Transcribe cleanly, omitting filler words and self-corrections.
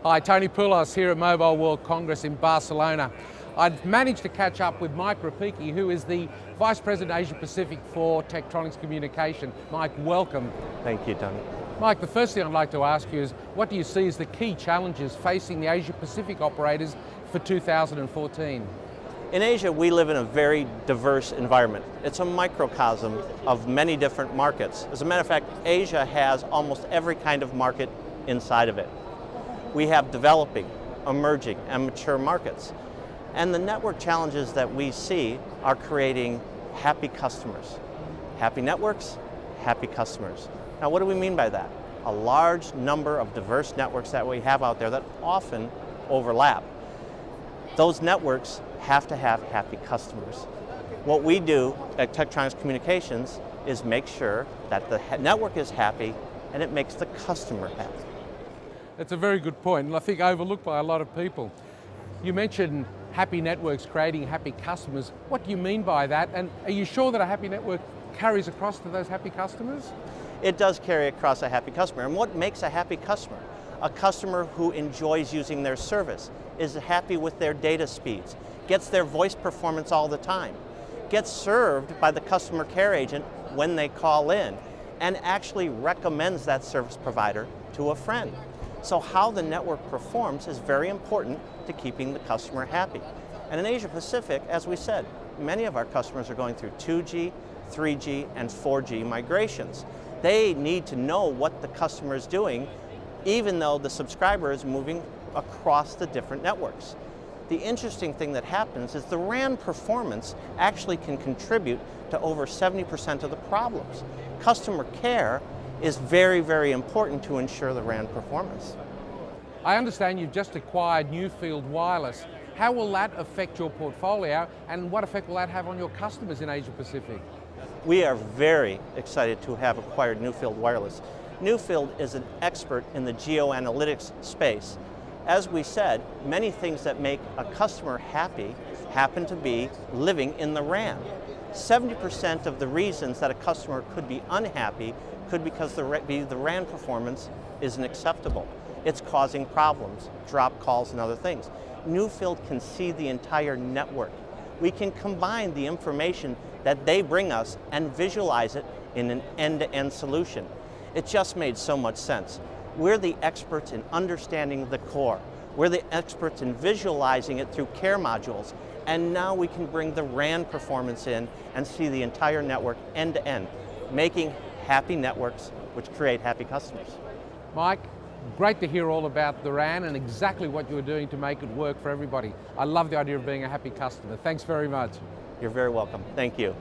Hi, Tony Poulos here at Mobile World Congress in Barcelona. I've managed to catch up with Mike Ropicky, who is the Vice President Asia Pacific for Tektronix Communications. Mike, welcome. Thank you, Tony. Mike, the first thing I'd like to ask you is, what do you see as the key challenges facing the Asia Pacific operators for 2014? In Asia, we live in a very diverse environment. It's a microcosm of many different markets. As a matter of fact, Asia has almost every kind of market inside of it. We have developing, emerging, and mature markets. And the network challenges that we see are creating happy customers. Happy networks, happy customers. Now, what do we mean by that? A large number of diverse networks that we have out there that often overlap. Those networks have to have happy customers. What we do at Tektronix Communications is make sure that the network is happy and it makes the customer happy. That's a very good point, and I think overlooked by a lot of people. You mentioned happy networks creating happy customers. What do you mean by that? And are you sure that a happy network carries across to those happy customers? It does carry across a happy customer. And what makes a happy customer? A customer who enjoys using their service, is happy with their data speeds, gets their voice performance all the time, gets served by the customer care agent when they call in, and actually recommends that service provider to a friend. So how the network performs is very important to keeping the customer happy. And in Asia Pacific, as we said, many of our customers are going through 2G, 3G, and 4G migrations. They need to know what the customer is doing, even though the subscriber is moving across the different networks. The interesting thing that happens is the RAN performance actually can contribute to over 70% of the problems. Customer care is very, very important to ensure the RAN performance. I understand you've just acquired Newfield Wireless. How will that affect your portfolio, and what effect will that have on your customers in Asia Pacific? We are very excited to have acquired Newfield Wireless. Newfield is an expert in the geoanalytics space. As we said, many things that make a customer happy happen to be living in the RAN. 70% of the reasons that a customer could be unhappy could because the RAN performance isn't acceptable. It's causing problems, drop calls and other things. Newfield can see the entire network. We can combine the information that they bring us and visualize it in an end-to-end solution. It just made so much sense. We're the experts in understanding the core. We're the experts in visualizing it through care modules. And now we can bring the RAN performance in and see the entire network end to end, making happy networks which create happy customers. Mike, great to hear all about the RAN and exactly what you're doing to make it work for everybody. I love the idea of being a happy customer. Thanks very much. You're very welcome. Thank you.